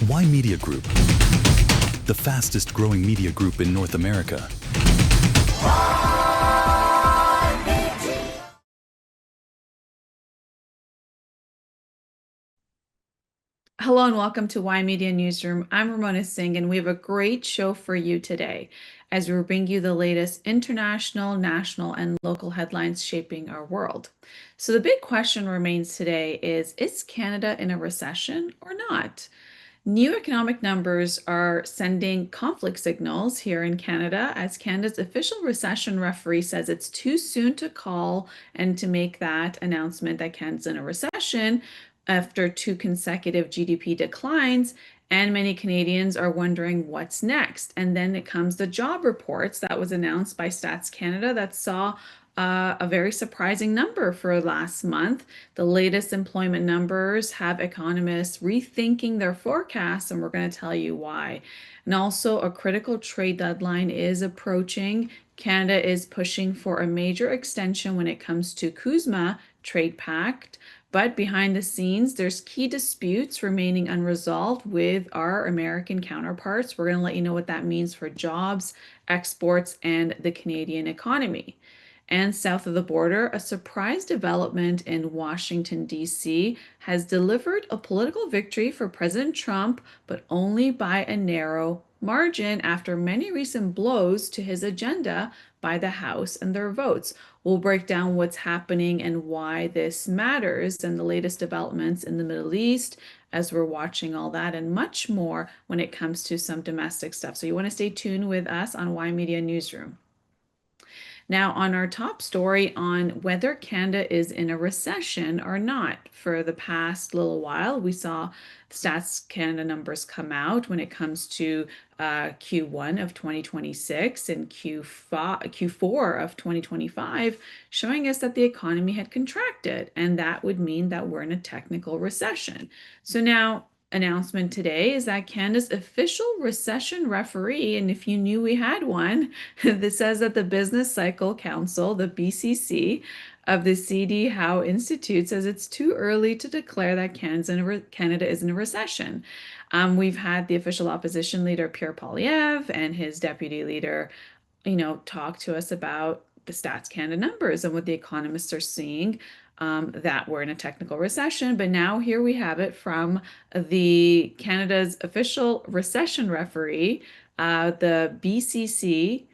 Why Media Group? The fastest growing media group in North America. Hello and welcome to Y Media Newsroom. I'm Ramona Singh, and we have a great show for you today as we bring you the latest international, national, and local headlines shaping our world. So, the big question remains today is Canada in a recession or not? New economic numbers are sending conflict signals here in Canada as Canada's official recession referee says it's too soon to call and to make that announcement that Canada's in a recession after two consecutive GDP declines. And many Canadians are wondering what's next. And then it comes the job reports that was announced by Stats Canada that saw a very surprising number for last month. The latest employment numbers have economists rethinking their forecasts, and we're going to tell you why. And also, a critical trade deadline is approaching. Canada is pushing for a major extension when it comes to CUSMA trade pact. But behind the scenes, there's key disputes remaining unresolved with our American counterparts. We're going to let you know what that means for jobs, exports, and the Canadian economy. And south of the border, a surprise development in Washington, D.C. has delivered a political victory for President Trump, but only by a narrow margin after many recent blows to his agenda by the House and their votes. We'll break down what's happening and why this matters and the latest developments in the Middle East as we're watching all that and much more when it comes to some domestic stuff. So you want to stay tuned with us on Y Media Newsroom. Now, on our top story on whether Canada is in a recession or not, for the past little while, we saw Stats Canada numbers come out when it comes to Q1 of 2026 and Q4 of 2025, showing us that the economy had contracted, and that would mean that we're in a technical recession. So now, announcement today is that Canada's official recession referee, and if you knew we had one, this says that the Business Cycle Council, the BCC, of the CD Howe Institute says it's too early to declare that Canada is in a recession. We've had the official opposition leader, Pierre Poilievre, and his deputy leader, talk to us about the Stats Canada numbers and what the economists are seeing, that we're in a technical recession. But now here we have it from the Canada's official recession referee, the BCC,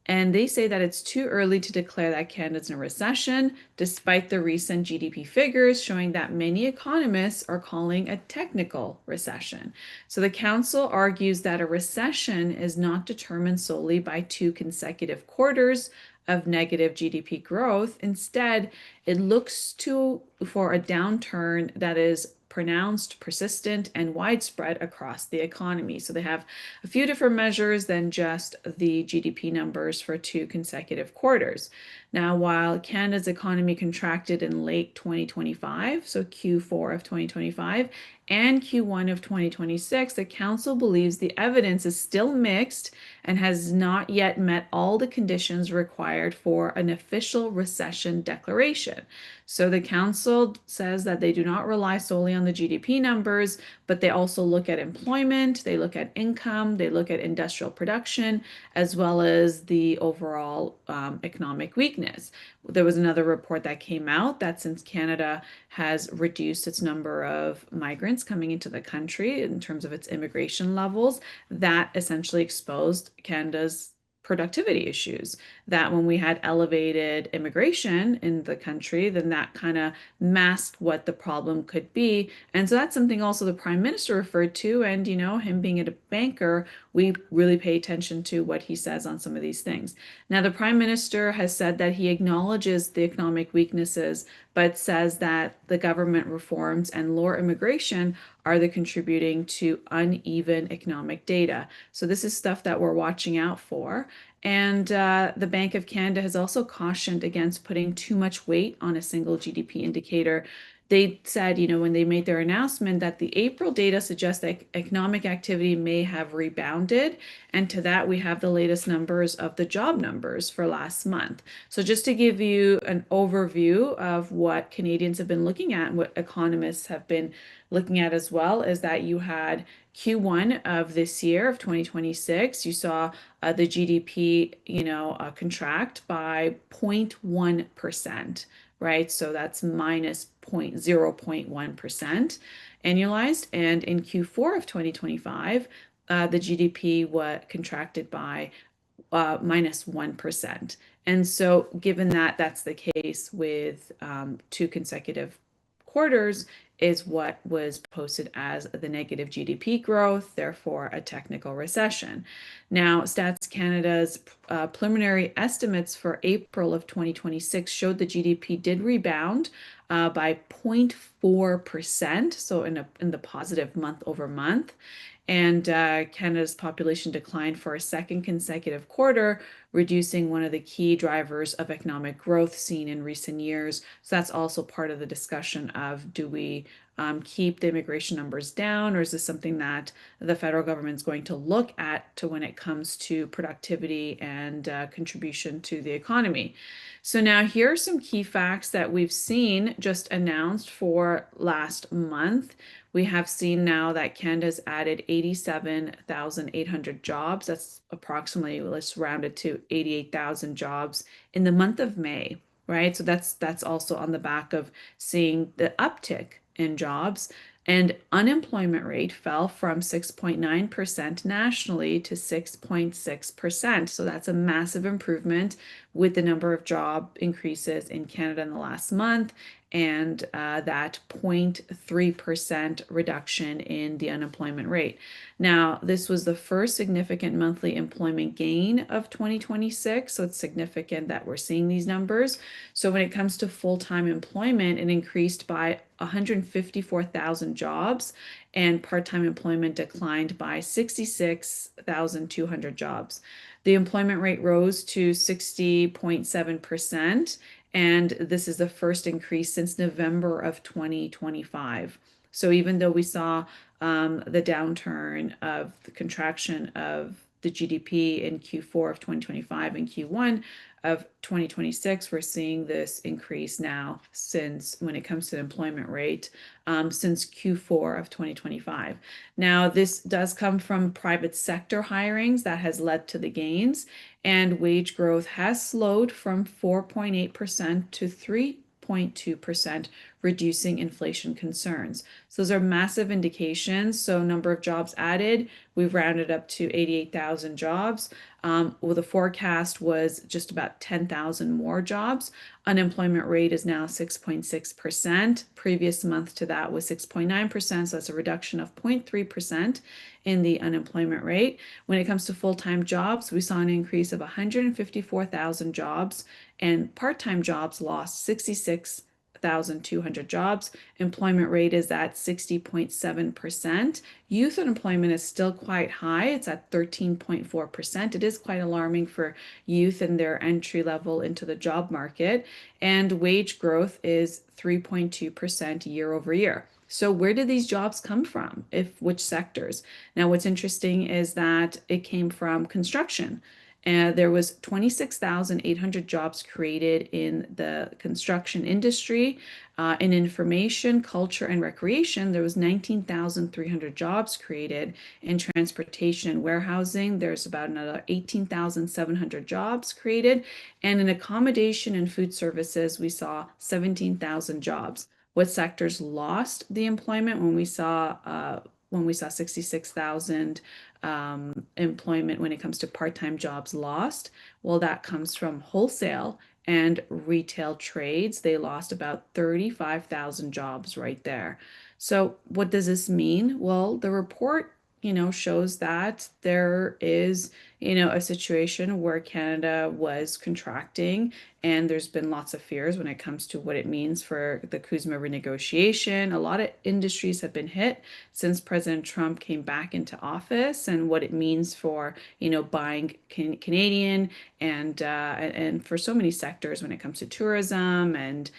and they say that it's too early to declare that Canada's in a recession, despite the recent GDP figures showing that many economists are calling a technical recession. So the council argues that a recession is not determined solely by two consecutive quarters of negative GDP growth. Instead, it looks for a downturn that is pronounced, persistent, and widespread across the economy. So they have a few different measures than just the GDP numbers for two consecutive quarters. Now, while Canada's economy contracted in late 2025, so Q4 of 2025, and Q1 of 2026, the council believes the evidence is still mixed and has not yet met all the conditions required for an official recession declaration. So the council says that they do not rely solely on the GDP numbers, but they also look at employment, they look at income, they look at industrial production, as well as the overall economic weakness. There was another report that came out that since Canada has reduced its number of migrants coming into the country in terms of its immigration levels, that essentially exposed Canada's productivity issues. That when we had elevated immigration in the country, then that kind of masked what the problem could be. And so that's something also the prime minister referred to. And, him being a banker, we really pay attention to what he says on some of these things. Now, the prime minister has said that he acknowledges the economic weaknesses, but says that the government reforms and lower immigration are the contributing to uneven economic data. So this is stuff that we're watching out for. And the Bank of Canada has also cautioned against putting too much weight on a single GDP indicator, they said, when they made their announcement, that the April data suggests that economic activity may have rebounded. And to that, we have the latest numbers of the job numbers for last month. So, just to give you an overview of what Canadians have been looking at and what economists have been looking at as well, is that you had Q1 of this year of 2026, you saw the GDP, contract by 0.1%, right? So that's minus 0.1% annualized. And in Q4 of 2025, the GDP contracted by minus 1%. And so, given that that's the case with two consecutive quarters, is what was posted as the negative GDP growth, therefore a technical recession. Now, Stats Canada's preliminary estimates for April of 2026 showed the GDP did rebound by 0.4%, so in the positive month over month. And Canada's population declined for a second consecutive quarter, reducing one of the key drivers of economic growth seen in recent years. So that's also part of the discussion of, do we keep the immigration numbers down, or is this something that the federal government is going to look at when it comes to productivity and contribution to the economy? So now here are some key facts that we've seen just announced for last month. We have seen now that Canada's added 87,800 jobs. That's approximately, let's round it to 88,000 jobs in the month of May, right? So that's also on the back of seeing the uptick in jobs. And unemployment rate fell from 6.9% nationally to 6.6%. So that's a massive improvement with the number of job increases in Canada in the last month, and that 0.3% reduction in the unemployment rate. Now, this was the first significant monthly employment gain of 2026, so it's significant that we're seeing these numbers. So when it comes to full-time employment, it increased by 154,000 jobs, and part-time employment declined by 66,200 jobs. The employment rate rose to 60.7%, and this is the first increase since November of 2025. So even though we saw the downturn of the contraction of the GDP in Q4 of 2025 and Q1 of 2026, we're seeing this increase now since, when it comes to the employment rate, since Q4 of 2025. Now, this does come from private sector hirings that has led to the gains, and wage growth has slowed from 4.8% to 3.2%, reducing inflation concerns. So those are massive indications. So number of jobs added, we've rounded up to 88,000 jobs. Well, the forecast was just about 10,000 more jobs. Unemployment rate is now 6.6%. Previous month to that was 6.9%. So that's a reduction of 0.3% in the unemployment rate. When it comes to full-time jobs, we saw an increase of 154,000 jobs, and part-time jobs lost 66,200 jobs. Employment rate is at 60.7%. Youth unemployment is still quite high. It's at 13.4%. It is quite alarming for youth and their entry level into the job market. And wage growth is 3.2% year over year. So where did these jobs come from? Which sectors? Now, what's interesting is that it came from construction. There was 26,800 jobs created in the construction industry. In information, culture, and recreation, there was 19,300 jobs created. In transportation and warehousing, there's about another 18,700 jobs created. And in accommodation and food services, we saw 17,000 jobs. What sectors lost the employment when we saw 66,000 employment when it comes to part-time jobs lost? Well, that comes from wholesale and retail trades. They lost about 35,000 jobs right there. So what does this mean? Well, the report, shows that there is a situation where Canada was contracting, and there's been lots of fears when it comes to what it means for the CUSMA renegotiation. A lot of industries have been hit since President Trump came back into office, and what it means for, buying Canadian and for so many sectors when it comes to tourism and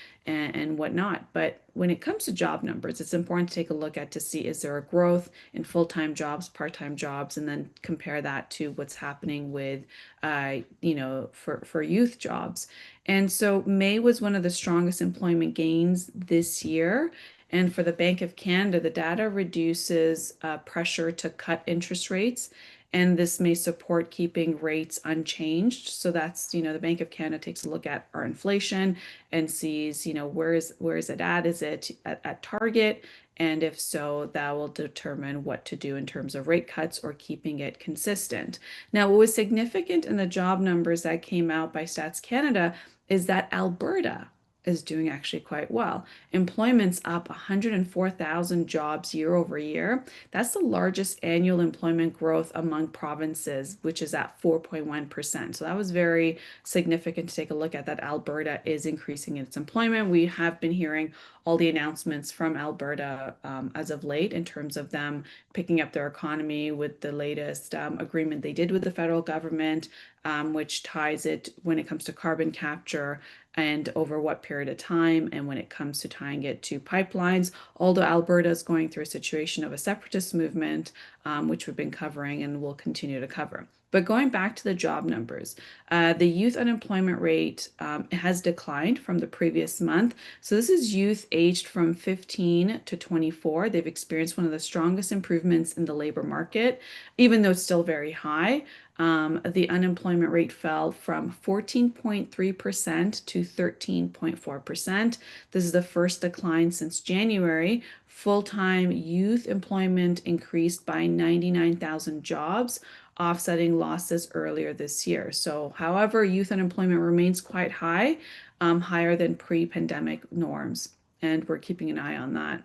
whatnot. But when it comes to job numbers, it's important to take a look at to see is there a growth in full-time jobs, part-time jobs, and then compare that to what's happening with, for youth jobs. And so May was one of the strongest employment gains this year. And for the Bank of Canada, the data reduces pressure to cut interest rates, and this may support keeping rates unchanged. So that's, the Bank of Canada takes a look at our inflation and sees, where is it at? Is it at target? And if so, that will determine what to do in terms of rate cuts or keeping it consistent. Now, what was significant in the job numbers that came out by Stats Canada is that Alberta is doing actually quite well. Employment's up 104,000 jobs year over year. That's the largest annual employment growth among provinces, which is at 4.1%. So that was very significant to take a look at, that Alberta is increasing its employment. We have been hearing all the announcements from Alberta as of late in terms of them picking up their economy with the latest agreement they did with the federal government, which ties it when it comes to carbon capture and over what period of time, and when it comes to tying it to pipelines. Although Alberta is going through a situation of a separatist movement, which we've been covering and will continue to cover. But going back to the job numbers, the youth unemployment rate has declined from the previous month. So this is youth aged from 15 to 24. They've experienced one of the strongest improvements in the labor market, even though it's still very high. The unemployment rate fell from 14.3% to 13.4%. This is the first decline since January. Full-time youth employment increased by 99,000 jobs, offsetting losses earlier this year. So, however, youth unemployment remains quite high, higher than pre-pandemic norms, and we're keeping an eye on that.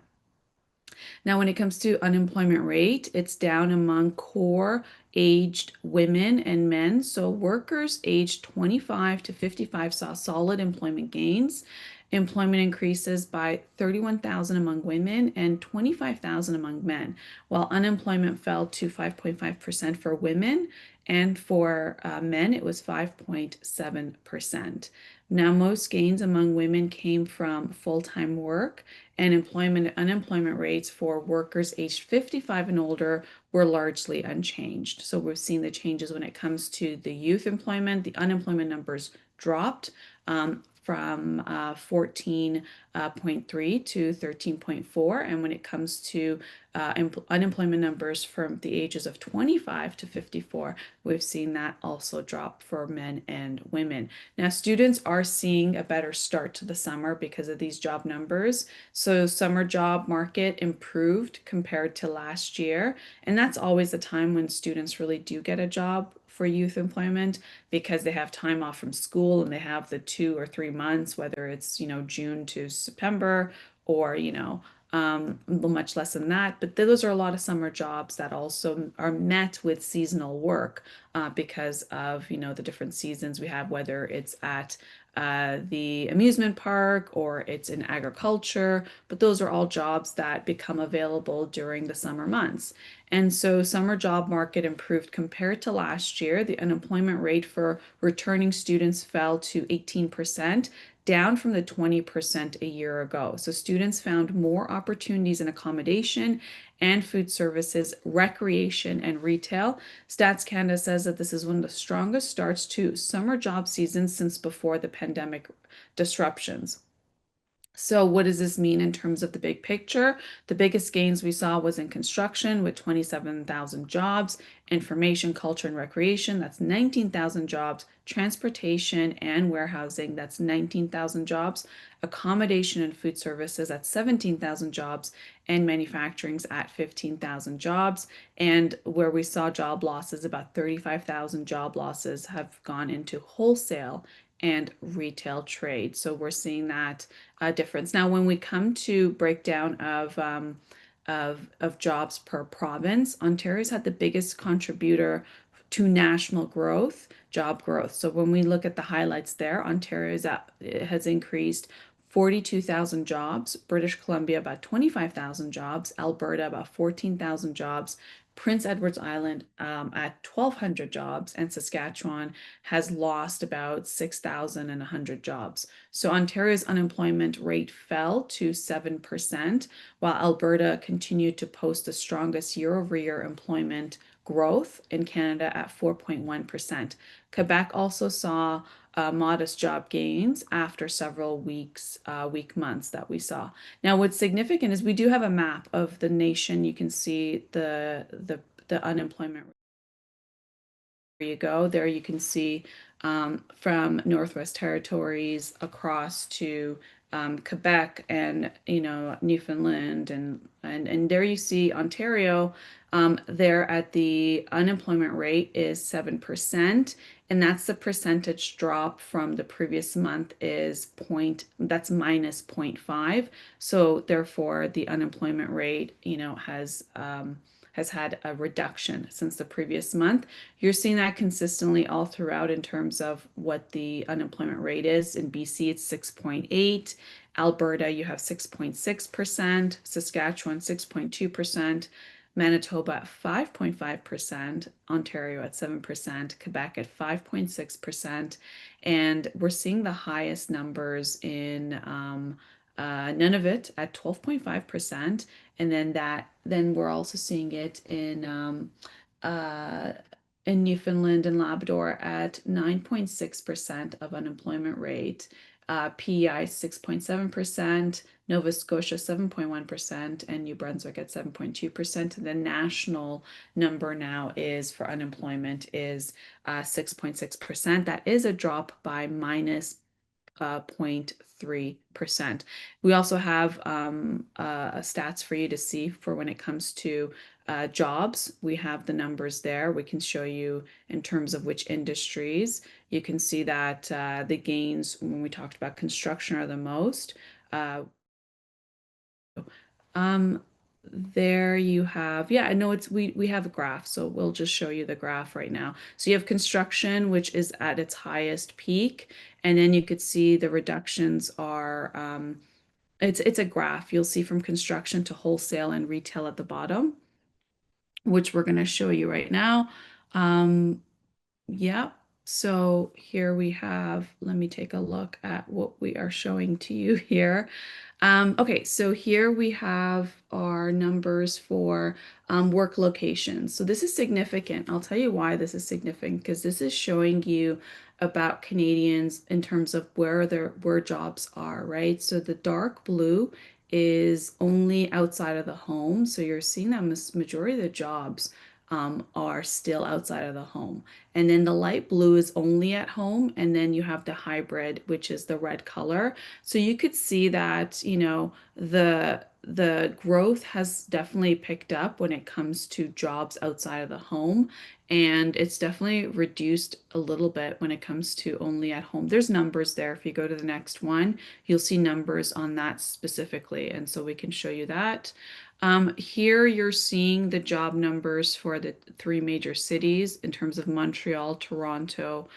Now, when it comes to unemployment rate, it's down among core aged women and men. So workers aged 25 to 55 saw solid employment gains. Employment increases by 31,000 among women and 25,000 among men, while unemployment fell to 5.5% for women, and for men, it was 5.7%. Now, most gains among women came from full-time work, and unemployment rates for workers aged 55 and older were largely unchanged. So we've seen the changes when it comes to the youth employment. The unemployment numbers dropped from 14.3 to 13.4. And when it comes to unemployment numbers from the ages of 25 to 54, we've seen that also drop for men and women. Now, students are seeing a better start to the summer because of these job numbers. So summer job market improved compared to last year. And that's always a time when students really do get a job for youth employment, because they have time off from school and they have the 2 or 3 months, whether it's, June to September, or, much less than that. But those are a lot of summer jobs that also are met with seasonal work because of, the different seasons we have, whether it's at the amusement park or it's in agriculture. But those are all jobs that become available during the summer months. And so summer job market improved compared to last year. The unemployment rate for returning students fell to 18%, down from the 20% a year ago. So students found more opportunities in accommodation and food services, recreation, and retail. Stats Canada says that this is one of the strongest starts to summer job seasons since before the pandemic disruptions. So what does this mean in terms of the big picture? The biggest gains we saw was in construction with 27,000 jobs, information, culture, and recreation, that's 19,000 jobs, transportation and warehousing, that's 19,000 jobs, accommodation and food services, that's 17,000 jobs, and manufacturing's at 15,000 jobs. And where we saw job losses, about 35,000 job losses have gone into wholesale and retail trade. So we're seeing that difference. Now, when we come to breakdown of jobs per province, Ontario's had the biggest contributor to national growth, job growth. So when we look at the highlights there, it has increased 42,000 jobs, British Columbia about 25,000 jobs, Alberta about 14,000 jobs, Prince Edward's Island at 1,200 jobs, and Saskatchewan has lost about 6,100 jobs. So Ontario's unemployment rate fell to 7%, while Alberta continued to post the strongest year-over-year employment growth in Canada at 4.1%. Quebec also saw modest job gains after several weak months that we saw. Now, what's significant is we do have a map of the nation. You can see the unemployment. There you go. There you can see from Northwest Territories across to Quebec and Newfoundland and there you see Ontario. There at the unemployment rate is 7%, and that's the percentage drop from the previous month is that's minus 0.5. So therefore, the unemployment rate, has had a reduction since the previous month. You're seeing that consistently all throughout in terms of what the unemployment rate is. In BC, it's 6.8. Alberta, you have 6.6%. Saskatchewan, 6.2%. Manitoba at 5.5%, Ontario at 7%, Quebec at 5.6%, and we're seeing the highest numbers in Nunavut at 12.5%, and then we're also seeing it uh, in Newfoundland and Labrador at 9.6% of unemployment rate, PEI 6.7%, Nova Scotia 7.1%, and New Brunswick at 7.2%. The national number now is for unemployment is 6.6%. That is a drop by minus 0.3%. We also have stats for you to see for when it comes to jobs. We have the numbers there. We can show you in terms of which industries. You can see that the gains when we talked about construction are the most. Um, there you have, yeah, I know we have a graph, so we'll just show you the graph right now. So you have construction, which is at its highest peak, and then you could see the reductions are it's a graph. You'll see from construction to wholesale and retail at the bottom, which we're going to show you right now. Yeah, so here we have, let me take a look at what we are showing to you here. Okay, so here we have our numbers for work locations. So this is significant. I'll tell you why this is significant, because this is showing you about Canadians in terms of where jobs are, right? So the dark blue is only outside of the home. So you're seeing that majority of the jobs are still outside of the home. And then the light blue is only at home. And then you have the hybrid, which is the red color. So you could see that, the growth has definitely picked up when it comes to jobs outside of the home. And it's definitely reduced a little bit when it comes to only at home. There's numbers there. If you go to the next one, you'll see numbers on that specifically. And so we can show you that. Here you're seeing the job numbers for the three major cities in terms of Montreal, Toronto,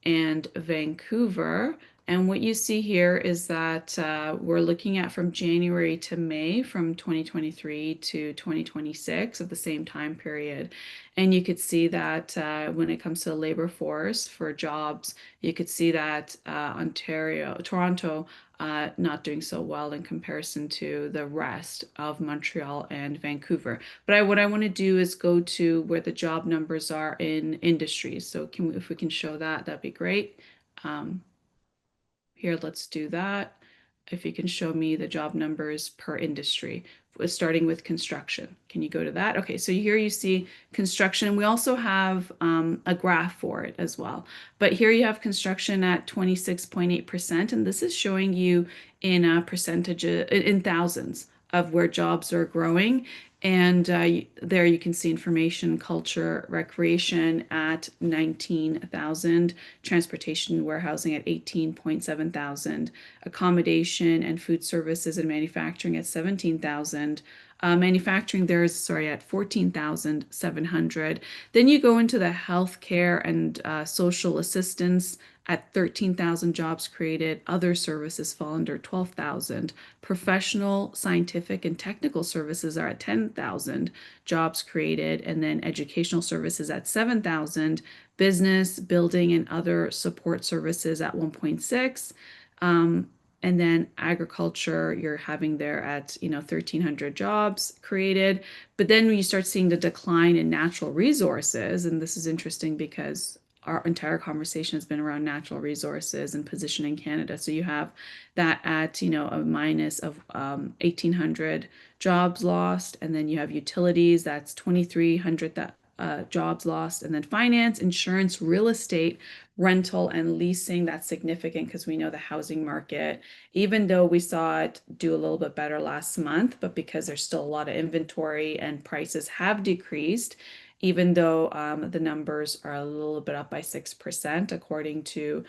and Vancouver. And what you see here is that we're looking at from January to May from 2023 to 2026 at the same time period. And you could see that when it comes to the labor force for jobs, you could see that Toronto, not doing so well in comparison to the rest of Montreal and Vancouver. But what I want to do is go to where the job numbers are in industries. So if we can show that, that'd be great. Here, let's do that. If you can show me the job numbers per industry, starting with construction. Can you go to that? Okay, so here you see construction. We also have a graph for it as well. But here you have construction at 26.8%, and this is showing you in percentages, in thousands of where jobs are growing. And there you can see information, culture, recreation at 19,000, transportation, warehousing at 18.7 thousand, accommodation and food services and manufacturing at 17,000, Manufacturing there is, sorry, at 14,700. Then you go into the healthcare and social assistance at 13,000 jobs created. Other services fall under 12,000. Professional, scientific, and technical services are at 10,000 jobs created. And then educational services at 7,000. Business, building, and other support services at 1.6. Um, and then agriculture, you're having there at, 1,300 jobs created. But then when you start seeing the decline in natural resources, and this is interesting because our entire conversation has been around natural resources and positioning Canada. So you have that at, a minus of 1,800 jobs lost. And then you have utilities, that's 2,300 that jobs lost. And then finance, insurance, real estate, rental, and leasing, that's significant because we know the housing market, even though we saw it do a little bit better last month, but because there's still a lot of inventory and prices have decreased, even though the numbers are a little bit up by 6%, according to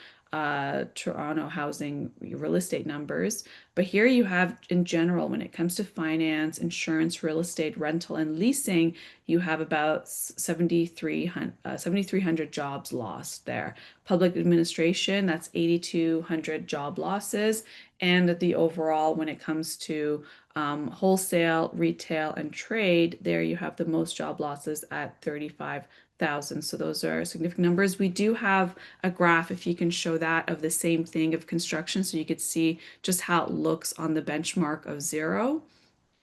Toronto housing real estate numbers. But here you have, in general, when it comes to finance, insurance, real estate, rental, and leasing, you have about 7,300 jobs lost there. Public administration, that's 8,200 job losses. And the overall, when it comes to wholesale, retail, and trade, there you have the most job losses at 35,000. So those are significant numbers. We do have a graph, if you can show that, of the same thing of construction, so you could see just how it looks on the benchmark of zero.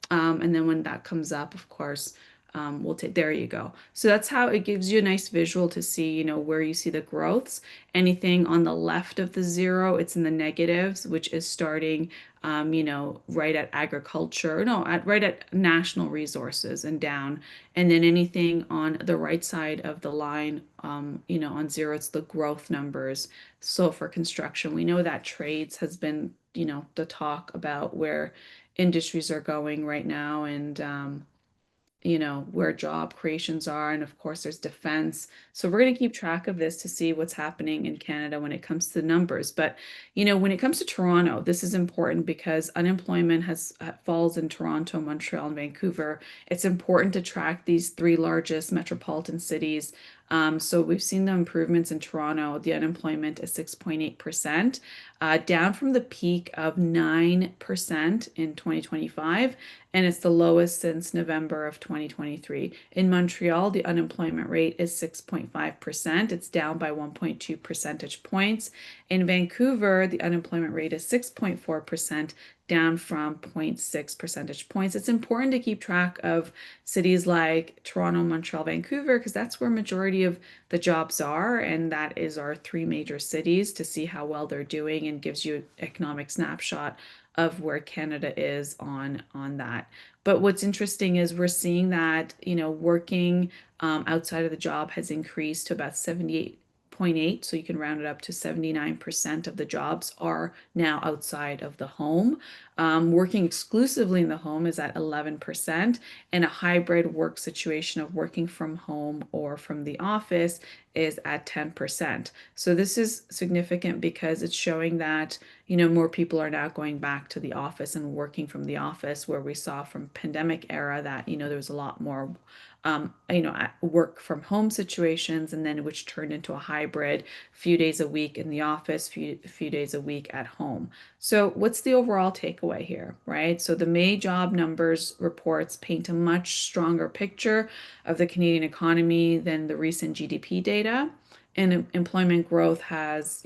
And then when that comes up, of course, we'll take, there you go. So that's how it gives you a nice visual to see, where you see the growths. Anything on the left of the zero, it's in the negatives, which is starting, right at agriculture, no, right at national resources and down. And then anything on the right side of the line, on zero, it's the growth numbers. So for construction, we know that trades has been, the talk about where industries are going right now, and where job creations are. And of course, there's defense. So we're going to keep track of this to see what's happening in Canada when it comes to the numbers. But, when it comes to Toronto, this is important because unemployment has falls in Toronto, Montreal, and Vancouver. It's important to track these three largest metropolitan cities. So we've seen the improvements in Toronto. The unemployment is 6.8%, down from the peak of 9% in 2025, and it's the lowest since November of 2023. In Montreal, the unemployment rate is 6.5%. It's down by 1.2 percentage points. In Vancouver, the unemployment rate is 6.4%, down from 0.6 percentage points. It's important to keep track of cities like Toronto, Montreal, Vancouver, because that's where majority of the jobs are, and that is our three major cities, to see how well they're doing, and gives you an economic snapshot of where Canada is on that. But what's interesting is we're seeing that, working outside of the job has increased to about 78.8, so you can round it up to 79% of the jobs are now outside of the home. Working exclusively in the home is at 11%, and a hybrid work situation of working from home or from the office is at 10%. So this is significant because it's showing that, more people are now going back to the office and working from the office, where we saw from pandemic era that, there was a lot more work from home situations, and then which turned into a hybrid, few days a week in the office, few days a week at home. So what's the overall takeaway here, right? So the May job numbers reports paint a much stronger picture of the Canadian economy than the recent GDP data. And employment growth has,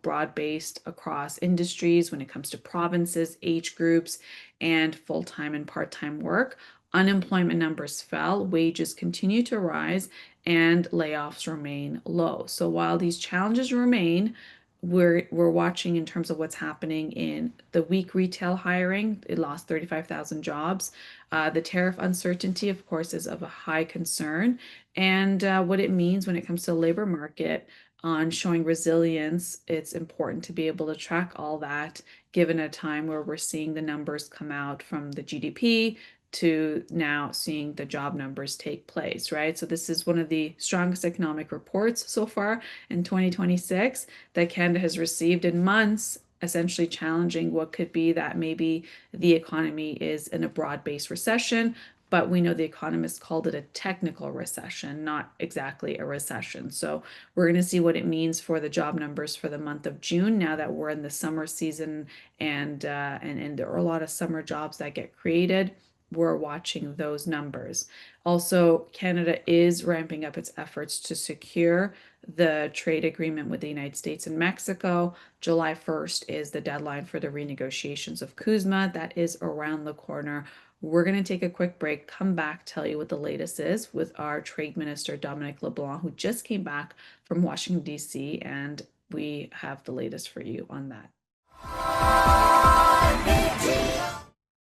broad-based across industries when it comes to provinces, age groups, and full-time and part-time work. Unemployment numbers fell, wages continue to rise, and layoffs remain low. So while these challenges remain, we're watching in terms of what's happening in the weak retail hiring. It lost 35,000 jobs. The tariff uncertainty, of course, is of a high concern, and what it means when it comes to the labor market on showing resilience. It's important to be able to track all that, given a time where we're seeing the numbers come out from the GDP to now seeing the job numbers take place, right? So this is one of the strongest economic reports so far in 2026 that Canada has received in months, essentially challenging what could be that maybe the economy is in a broad-based recession, but we know the economists called it a technical recession, not exactly a recession. So we're going to see what it means for the job numbers for the month of June now that we're in the summer season, and there are a lot of summer jobs that get created. We're watching those numbers. Also, Canada is ramping up its efforts to secure the trade agreement with the United States and Mexico. July 1st is the deadline for the renegotiations of CUSMA. That is around the corner. We're going to take a quick break, come back, tell you what the latest is with our Trade Minister, Dominic LeBlanc, who just came back from Washington, D.C., and we have the latest for you on that.